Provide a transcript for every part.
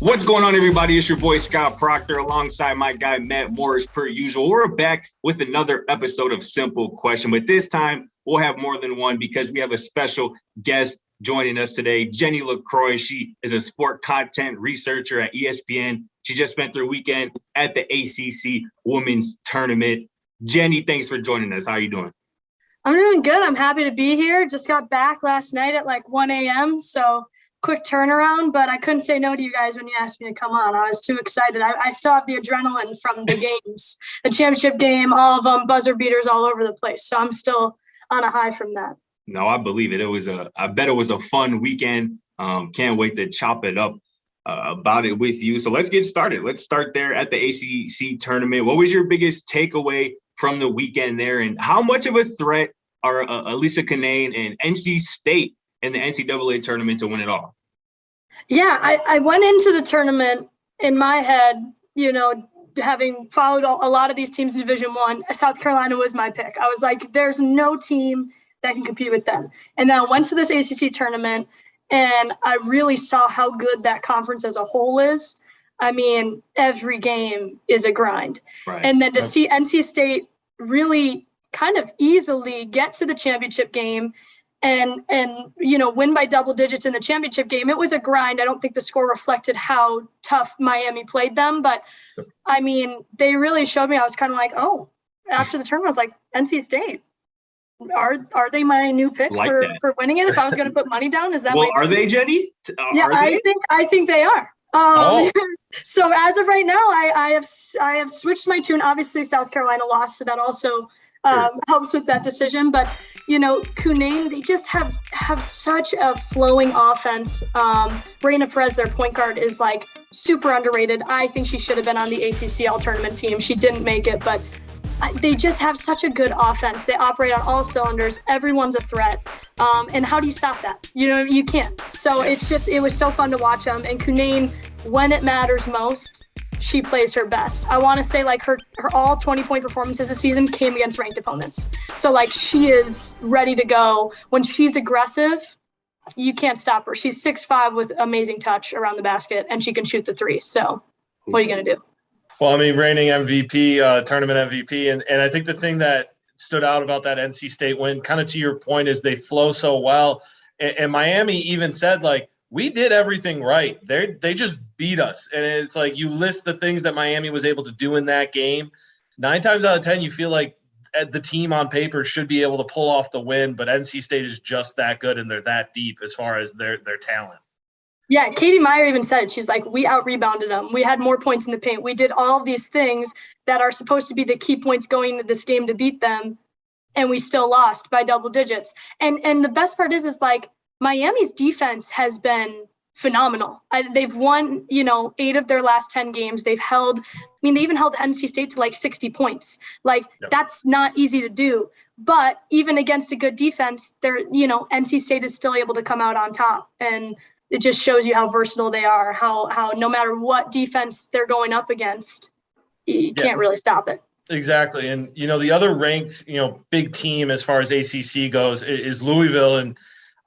What's going on, everybody? It's your boy, Scott Procter, alongside my guy, Matt Morris, per usual. We're back with another episode of Simple Question, but this time we'll have more than one because we have a special guest joining us today, Jenni LaCroix. She is a sport content researcher at ESPN. She just spent her weekend at the ACC Women's Tournament. Jenni, thanks for joining us. How are you doing? I'm doing good. I'm happy to be here. Just got back last night at like 1 a.m., so quick turnaround, but I couldn't say no to you guys when you asked me to come on. I was too excited. I still have the adrenaline from the games, the championship game, all of them, buzzer beaters all over the place. So I'm still on a high from that. No, I believe it. I bet it was a fun weekend. Can't wait to chop it up about it with you. So let's get started. Let's start there at the ACC tournament. What was your biggest takeaway from the weekend there, and how much of a threat are Elisa Cunane and NC State in the NCAA tournament to win it all? Yeah, I went into the tournament in my head, having followed a lot of these teams in Division I, South Carolina was my pick. I was like, there's no team that can compete with them. And then I went to this ACC tournament, and I really saw how good that conference as a whole is. I mean, every game is a grind. Right. And then to see NC State really kind of easily get to the championship game and win by double digits in the championship game. It was a grind. I don't think the score reflected how tough Miami played them, but I mean, they really showed me. I was kind of like, oh, after the tournament, I was like, NC State, are they my new pick for winning it? If I was going to put money down, is that are they, Jenni? Yeah, I think they are. So as of right now, I have switched my tune. Obviously, South Carolina lost, so that also helps with that decision. But Cunane, they just have such a flowing offense. Brayna Perez, their point guard, is like super underrated. I think she should have been on the ACC all-tournament team. She didn't make it, but they just have such a good offense. They operate on all cylinders. Everyone's a threat. And how do you stop that? You can't. So it was so fun to watch them. And Cunane, when it matters most, she plays her best. I want to say like her all 20-point performances this season came against ranked opponents. So like she is ready to go. When she's aggressive, you can't stop her. She's 6'5" with amazing touch around the basket, and she can shoot the three. So what are you going to do? Well, I mean, reigning MVP, tournament MVP. And I think the thing that stood out about that NC State win, kind of to your point, is they flow so well. And Miami even said, like, we did everything right. They just beat us. And it's like you list the things that Miami was able to do in that game. 9 times out of 10, you feel like the team on paper should be able to pull off the win, but NC State is just that good and they're that deep as far as their talent. Yeah, Katie Meyer even said it. She's like, we out-rebounded them. We had more points in the paint. We did all these things that are supposed to be the key points going into this game to beat them, and we still lost by double digits. And the best part is like, Miami's defense has been phenomenal. They've won, 8 of their last 10 games. They even held NC State to like 60 points. Like, That's not easy to do. But even against a good defense, NC State is still able to come out on top. And it just shows you how versatile they are, how no matter what defense they're going up against, you can't really stop it. Exactly. And, the other ranked, big team as far as ACC goes is Louisville. And,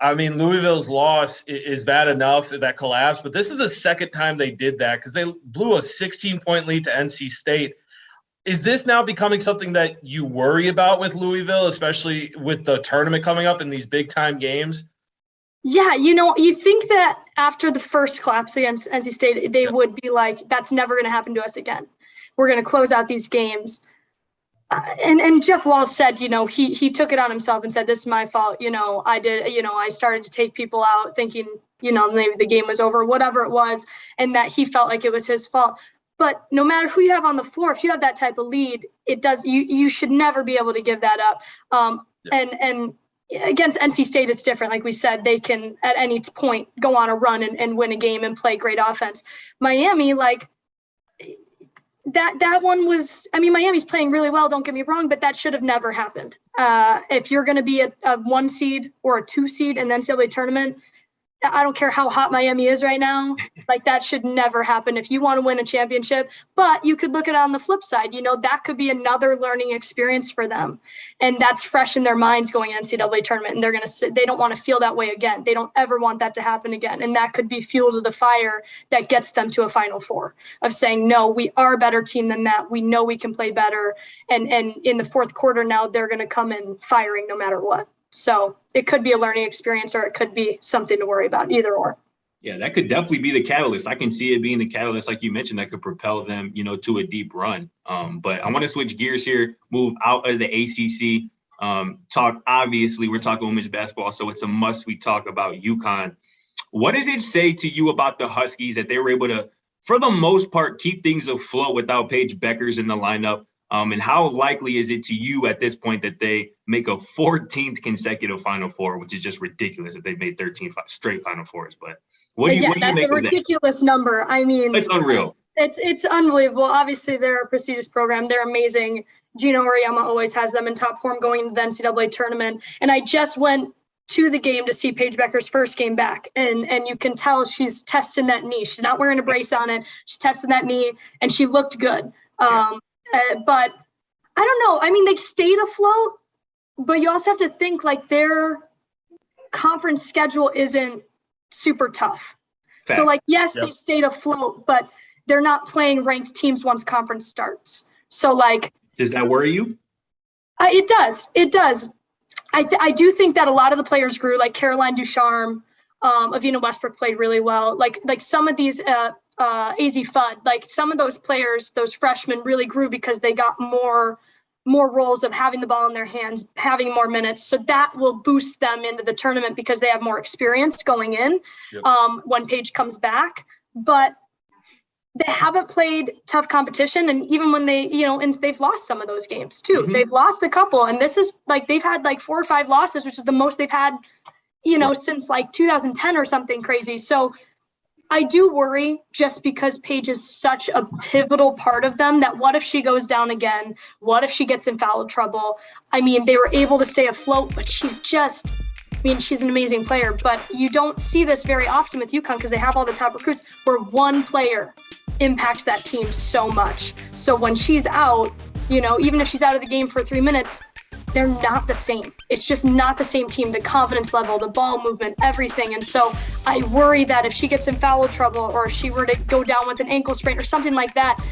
I mean, Louisville's loss is bad enough, that collapse, but this is the second time they did that because they blew a 16-point lead to NC State. Is this now becoming something that you worry about with Louisville, especially with the tournament coming up in these big-time games? Yeah, you think that after the first collapse against NC State, they would be like, that's never going to happen to us again. We're going to close out these games. And Jeff Walz said, he took it on himself and said, this is my fault. I started to take people out thinking, maybe the game was over, whatever it was, and that he felt like it was his fault. But no matter who you have on the floor, if you have that type of lead, you should never be able to give that up. And against NC State, it's different. Like we said, they can at any point go on a run and win a game and play great offense. Miami, like, that one was, Miami's playing really well, don't get me wrong, but that should have never happened. If you're going to be a 1 seed or a 2 seed in the NCAA tournament, I don't care how hot Miami is right now. Like, that should never happen if you want to win a championship. But you could look at it on the flip side. That could be another learning experience for them. And that's fresh in their minds going NCAA tournament. And they don't want to feel that way again. They don't ever want that to happen again. And that could be fuel to the fire that gets them to a Final Four, of saying, no, we are a better team than that. We know we can play better. And in the fourth quarter now, they're going to come in firing no matter what. So it could be a learning experience, or it could be something to worry about, either or. Yeah, that could definitely be the catalyst. I can see it being the catalyst, like you mentioned, that could propel them, to a deep run. But I want to switch gears here, move out of the ACC. Obviously, we're talking women's basketball, so it's a must we talk about UConn. What does it say to you about the Huskies that they were able to, for the most part, keep things afloat without Paige Beckers in the lineup? And how likely is it to you at this point that they make a 14th consecutive Final Four, which is just ridiculous that they've made 13 straight Final Fours? But what do you make of that? That's a ridiculous number. I mean, it's unreal. It's unbelievable. Obviously, they're a prestigious program. They're amazing. Gino Auriemma always has them in top form going into the NCAA tournament. And I just went to the game to see Paige Becker's first game back. And you can tell she's testing that knee. She's not wearing a brace on it. She's testing that knee, and she looked good. But I don't know. I mean, they stayed afloat, but you also have to think like their conference schedule isn't super tough. Fact. So yes, They stayed afloat, but they're not playing ranked teams once conference starts. So does that worry you? It does. It does. I do think that a lot of the players grew, like Caroline Ducharme, Avina Westbrook played really well. Like some of these, AZ Fudd, like some of those players, those freshmen really grew because they got more roles of having the ball in their hands, having more minutes. So that will boost them into the tournament because they have more experience going in. Yep. When Paige comes back. But they haven't played tough competition. And even when they, and they've lost some of those games too. Mm-hmm. They've lost a couple. And this is they've had 4 or 5 losses, which is the most they've had, since 2010 or something crazy. So I do worry just because Paige is such a pivotal part of them that what if she goes down again? What if she gets in foul trouble? I mean, they were able to stay afloat, but she's an amazing player, but you don't see this very often with UConn because they have all the top recruits where one player impacts that team so much. So when she's out, even if she's out of the game for 3 minutes, they're not the same. It's just not the same team, the confidence level, the ball movement, everything. And so I worry that if she gets in foul trouble or if she were to go down with an ankle sprain or something like that,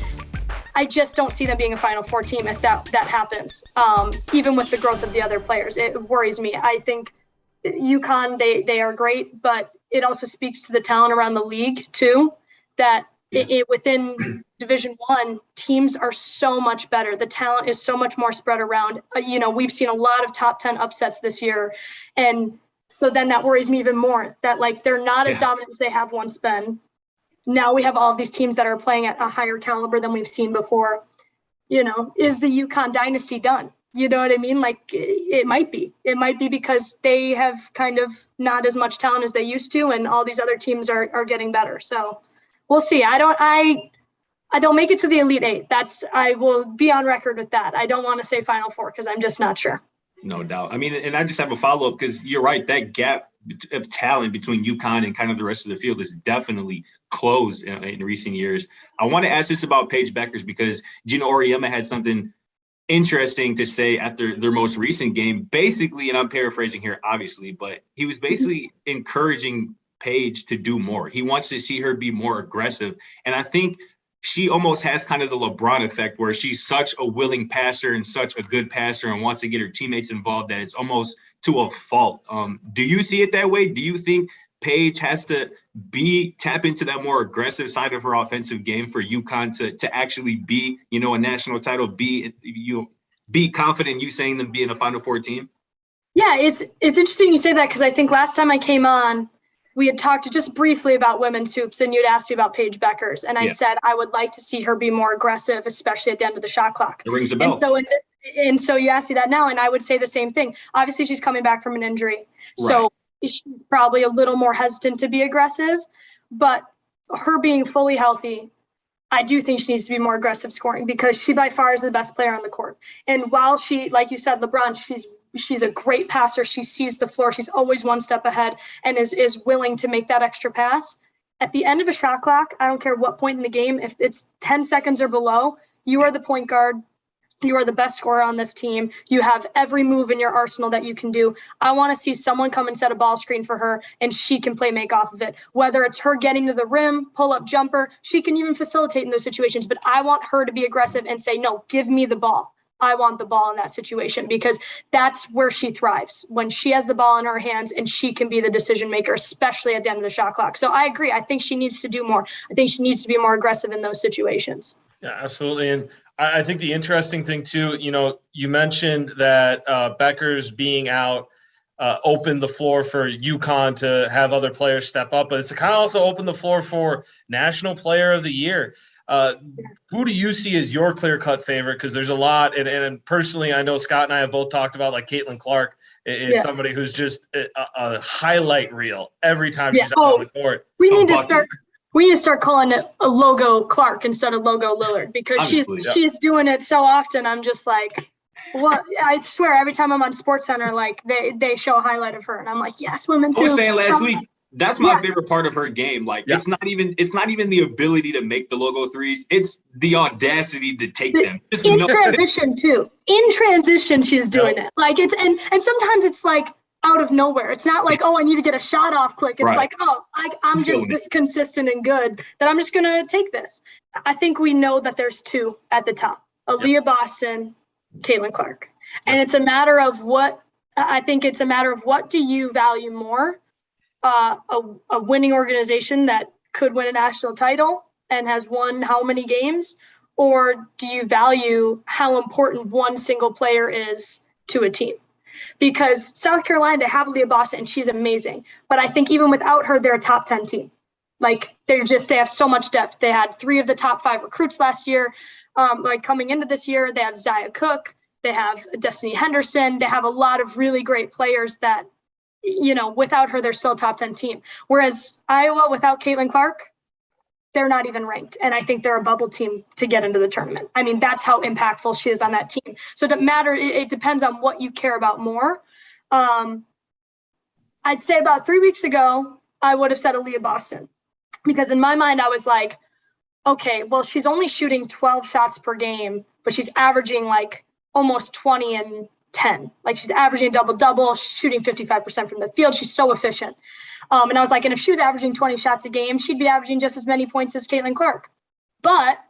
I just don't see them being a Final Four team if that happens. Even with the growth of the other players, it worries me. I think UConn, they are great, but it also speaks to the talent around the league too, that within Division I, teams are so much better. The talent is so much more spread around. We've seen a lot of top 10 upsets this year. And so then that worries me even more that they're not as dominant as they have once been. Now we have all of these teams that are playing at a higher caliber than we've seen before. Is the UConn dynasty done? You know what I mean? It might be. It might be because they have kind of not as much talent as they used to, and all these other teams are getting better. So we'll see. I don't make it to the Elite Eight. I will be on record with that. I don't want to say Final Four because I'm just not sure. No doubt. I mean, and I just have a follow-up because you're right. That gap of talent between UConn and kind of the rest of the field is definitely closed in recent years. I want to ask this about Paige Beckers because Gino Auriemma had something interesting to say after their most recent game, basically, and I'm paraphrasing here, obviously, but he was basically encouraging Paige to do more. He wants to see her be more aggressive. And I think she almost has kind of the LeBron effect where she's such a willing passer and such a good passer and wants to get her teammates involved that it's almost to a fault. Do you see it that way? Do you think Paige has to tap into that more aggressive side of her offensive game for UConn to actually be, a national title, be confident you saying them being a Final Four team? Yeah, it's interesting you say that because I think last time I came on, we had talked just briefly about women's hoops and you'd asked me about Paige Beckers. And I said, I would like to see her be more aggressive, especially at the end of the shot clock. It rings a bell. And so you asked me that now, and I would say the same thing. Obviously, she's coming back from an injury. Right. So she's probably a little more hesitant to be aggressive. But her being fully healthy, I do think she needs to be more aggressive scoring because she by far is the best player on the court. And while she, like you said, LeBron, she's She's a great passer. She sees the floor. She's always one step ahead and is willing to make that extra pass. At the end of a shot clock, I don't care what point in the game, if it's 10 seconds or below, you are the point guard. You are the best scorer on this team. You have every move in your arsenal that you can do. I want to see someone come and set a ball screen for her, and she can play make off of it. Whether it's her getting to the rim, pull-up jumper, she can even facilitate in those situations. But I want her to be aggressive and say, no, give me the ball. I want the ball in that situation, because that's where she thrives, when she has the ball in her hands and she can be the decision maker, especially at the end of the shot clock. So I agree. I think she needs to do more. I think she needs to be more aggressive in those situations. Yeah, absolutely. And I think the interesting thing too, you mentioned that Becker's being out opened the floor for UConn to have other players step up, but it's kind of also opened the floor for National Player of the Year. Who do you see as your clear-cut favorite? Because there's a lot, and personally, I know Scott and I have both talked about, like, Caitlin Clark is somebody who's just a highlight reel every time she's out on the court. We need to start calling it a logo Clark instead of logo Lillard, because she's doing it so often. I'm just like, what? I swear, every time I'm on SportsCenter, like they show a highlight of her, and I'm like, yes, women's. I was saying last week, that's my favorite part of her game. Like, it's not even the ability to make the logo threes. It's the audacity to take them. In transition too. In transition, she's doing it. Like, it's and sometimes it's like out of nowhere. It's not like, oh, I need to get a shot off quick. It's like, oh, I'm just this consistent and good that I'm just gonna take this. I think we know that there's two at the top: Aaliyah Boston, Caitlin Clark, and it's a matter of what. I think it's a matter of what do you value more. A winning organization that could win a national title and has won how many games, or do you value how important one single player is to a team? Because South Carolina, they have Leah Boston, and she's amazing. But I think even without her, they're a top 10 team. Like, they have so much depth. They had 3 of the top 5 recruits last year. Like, coming into this year, they have Zaya Cook, they have Destiny Henderson, they have a lot of really great players that, without her, they're still a top 10 team. Whereas Iowa, without Caitlin Clark, they're not even ranked. And I think they're a bubble team to get into the tournament. I mean, that's how impactful she is on that team. So it doesn't matter. It depends on what you care about more. I'd say about 3 weeks ago, I would have said Aaliyah Boston, because in my mind, I was like, okay, well, she's only shooting 12 shots per game, but she's averaging like almost 20 and 10. Like, she's averaging a double-double, shooting 55% from the field. She's so efficient. And I was like, and if she was averaging 20 shots a game, she'd be averaging just as many points as Caitlin Clark. But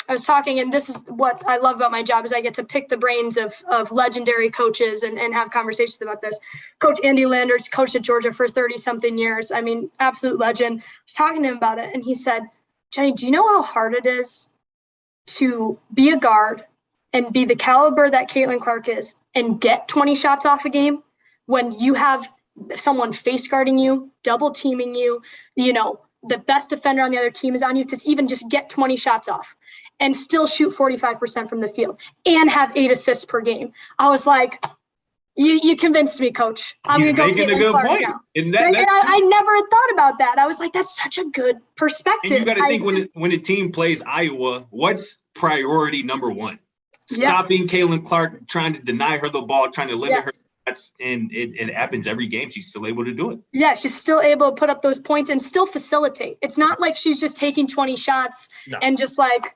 I was talking, and this is what I love about my job, is I get to pick the brains of legendary coaches and have conversations about this. Coach Andy Landers coached at Georgia for 30-something years. I mean, absolute legend. I was talking to him about it, and he said, Jenni, do you know how hard it is to be a guard and be the caliber that Caitlin Clark is and get 20 shots off a game when you have someone face guarding you, double teaming you, the best defender on the other team is on you, to even just get 20 shots off and still shoot 45% from the field and have 8 assists per game? I was like, you convinced me, coach. He's making a good point. And I never had thought about that. I was like, that's such a good perspective. And you got to think, when a team plays Iowa, what's priority number one? Stopping Caitlin Clark, trying to deny her the ball, trying to limit her shots, and it happens every game. She's still able to do it. Yeah, she's still able to put up those points and still facilitate. It's not like she's just taking 20 shots and just like,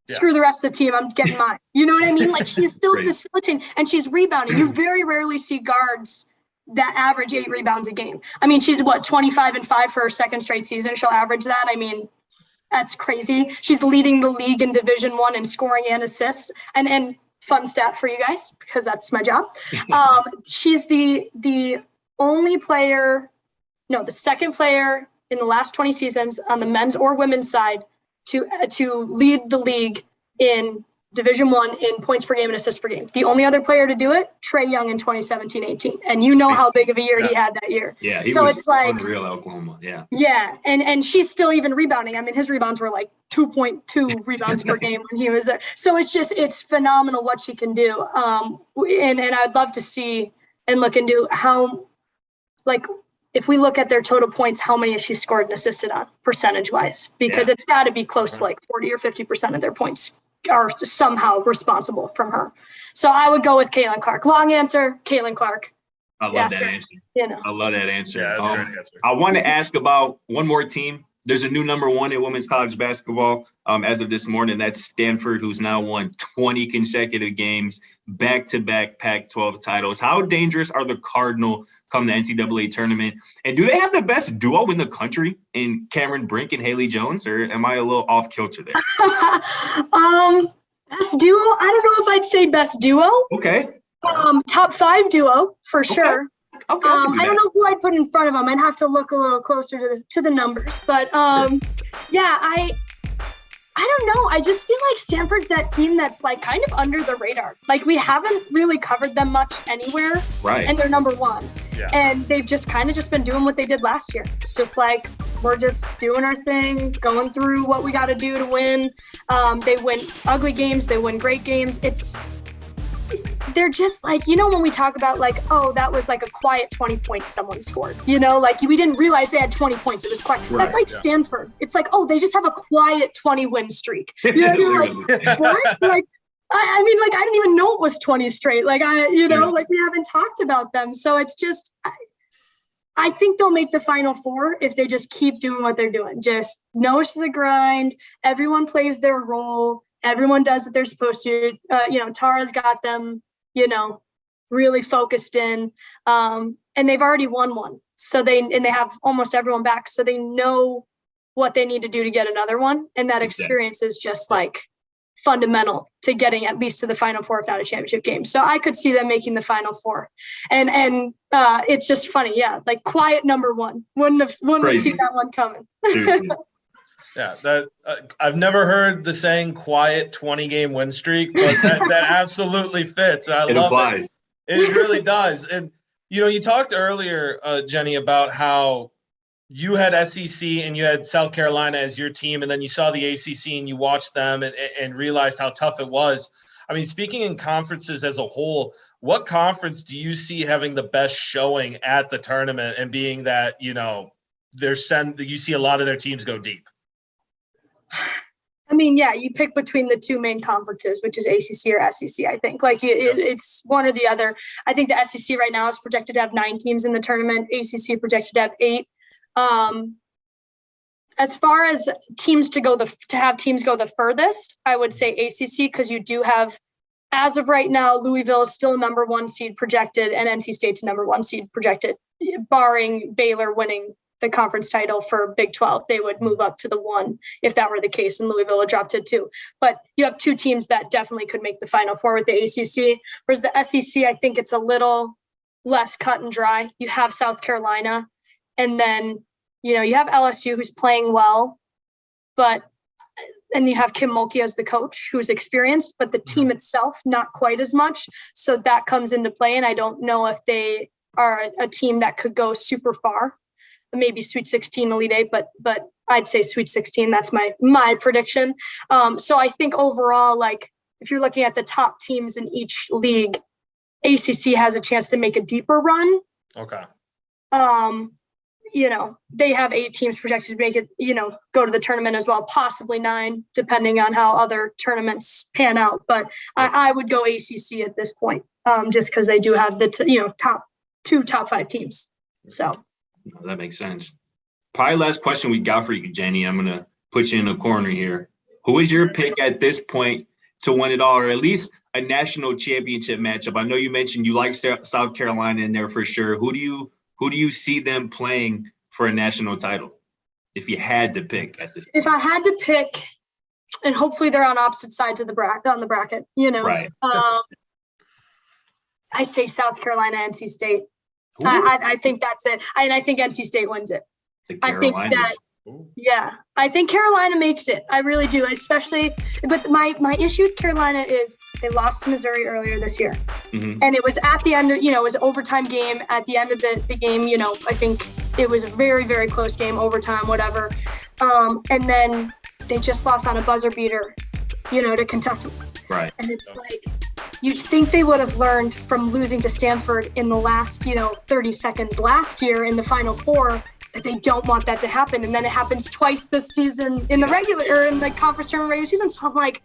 screw the rest of the team, I'm getting mine. You know what I mean? Like, she's still facilitating, and she's rebounding. You very rarely see guards that average 8 rebounds a game. I mean, she's 25-5 for her second straight season. She'll average that. I mean, that's crazy. She's leading the league in Division I in scoring and assists. And fun stat for you guys, because that's my job. She's the only player, the second player in the last 20 seasons on the men's or women's side to lead the league in Division I in points per game and assists per game. The only other player to do it, Trae Young in 2017-18. And you know how big of a year he had that year. Yeah, he was unreal at Oklahoma. Yeah. Yeah, and she's still even rebounding. I mean, his rebounds were like 2.2 rebounds per game when he was there. So it's phenomenal what she can do. And I'd love to see and look into how, like, if we look at their total points, how many has she scored and assisted on percentage-wise? Because it's got to be close to like 40 or 50% of their points are somehow responsible from her. So I would go with Caitlin Clark. Long answer, Caitlin Clark. I love that answer. I love that answer. Yeah, that's a great answer. I want to ask about one more team. There's a new number one in women's college basketball as of this morning. That's Stanford, who's now won 20 consecutive games, back-to-back Pac-12 titles. How dangerous are the Cardinal come the NCAA tournament? And do they have the best duo in the country in Cameron Brink and Haley Jones, or am I a little off kilter there? Best duo? I don't know if I'd say best duo. Okay. Top 5 duo for sure. Okay, I don't know who I'd put in front of them. I'd have to look a little closer to the numbers, but yeah, I don't know. I just feel like Stanford's that team that's like kind of under the radar. Like we haven't really covered them much anywhere, right? And they're number 1, yeah. And they've just kind of just been doing what they did last year. It's just like we're just doing our thing, going through what we got to do to win. They win ugly games, they win great games. They're just like, when we talk about like, oh, that was like a quiet 20 points someone scored, like we didn't realize they had 20 points. It was quiet. Right, that's like Stanford. It's like, oh, they just have a quiet 20 win streak. You're like, what? Like, I mean, like, I didn't even know it was 20 straight. Like, like we haven't talked about them. So it's just, I think they'll make the Final Four if they just keep doing what they're doing. Just nose to the grind. Everyone plays their role. Everyone does what they're supposed to. Tara's got them, really focused in. And they've already won one. So they have almost everyone back. So they know what they need to do to get another one. And that experience is just like fundamental to getting at least to the Final Four, if not a championship game. So I could see them making the Final Four. And it's just funny. Yeah. Like quiet number 1. Wouldn't have seen that one coming. Yeah, that I've never heard the saying "quiet 20-game win streak," but that absolutely fits. I love applies. It. It really does. And you talked earlier, Jenni, about how you had SEC and you had South Carolina as your team, and then you saw the ACC and you watched them and realized how tough it was. I mean, speaking in conferences as a whole, what conference do you see having the best showing at the tournament, and being that you see a lot of their teams go deep? I mean, yeah, you pick between the 2 main conferences, which is ACC or SEC, I think. Like, it's one or the other. I think the SEC right now is projected to have 9 teams in the tournament. ACC projected to have 8. As far as teams to have teams go the furthest, I would say ACC, because you do have, as of right now, Louisville is still number 1 seed projected, and NC State's number 1 seed projected, barring Baylor winning the conference title for Big 12. They would move up to the 1 if that were the case, and Louisville would drop to 2. But you have 2 teams that definitely could make the Final Four with the ACC, whereas the SEC, I think it's a little less cut and dry. You have South Carolina, and then you have LSU, who's playing well, and you have Kim Mulkey as the coach, who's experienced, but the team itself not quite as much. So that comes into play, and I don't know if they are a team that could go super far. Maybe Sweet 16, Elite 8, but I'd say Sweet 16. That's my prediction. So I think overall, like if you're looking at the top teams in each league, ACC has a chance to make a deeper run. Okay. They have 8 teams projected to make it, go to the tournament as well, possibly 9, depending on how other tournaments pan out. But I would go ACC at this point, just because they do have the top 5 teams. So. That makes sense. Probably last question we got for you, Jenni. I'm going to put you in a corner here. Who is your pick at this point to win it all, or at least a national championship matchup? I know you mentioned you like South Carolina in there for sure. Who do you see them playing for a national title if you had to pick at this point? If I had to pick, and hopefully they're on opposite sides of the bracket, Right. I say South Carolina, NC State. I think that's it. And I think NC State wins it. I think I think Carolina makes it. I really do, especially. But my issue with Carolina is they lost to Missouri earlier this year. Mm-hmm. And it was at the end of, it was an overtime game. At the end of the game, I think it was a very, very close game, overtime, whatever. And then they just lost on a buzzer beater, to Kentucky. Right. And it's like, you'd think they would have learned from losing to Stanford in the last, 30 seconds last year in the Final Four, that they don't want that to happen. And then it happens twice this season in the regular, or in the conference tournament regular season. So I'm like,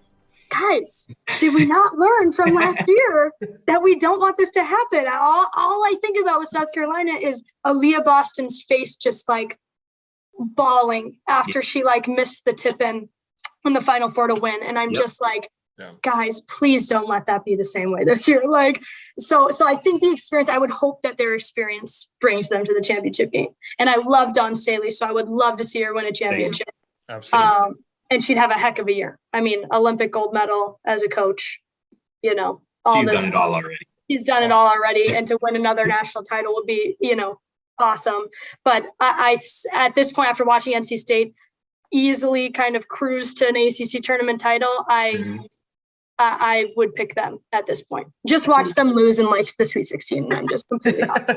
guys, did we not learn from last year that we don't want this to happen? All I think about with South Carolina is Aaliyah Boston's face just like bawling after she like missed the tip in the Final Four to win. And I'm just like, guys, please don't let that be the same way this year. Like, so I think the experience, I would hope that their experience brings them to the championship game. And I love Dawn Staley, so I would love to see her win a championship. Absolutely. And she'd have a heck of a year. I mean, Olympic gold medal as a coach, She's done it all already. She's done it all already. And to win another national title would be, awesome. But I at this point, after watching NC State easily kind of cruise to an ACC tournament title, I would pick them at this point. Just watch them lose in like the Sweet 16. And I'm just completely off.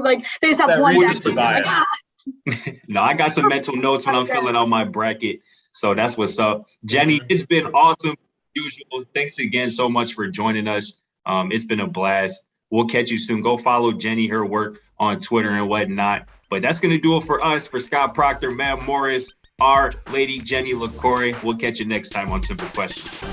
Like they just have That one recency back. bias. No, I got some mental notes when I'm filling out my bracket. So that's what's up. Jenni, it's been awesome. Usual. Thanks again so much for joining us. It's been a blast. We'll catch you soon. Go follow Jenni, her work on Twitter and whatnot. But that's going to do it for us. For Scott Procter, Matt Morris, our lady Jenni LaCroix. We'll catch you next time on Simple Questions.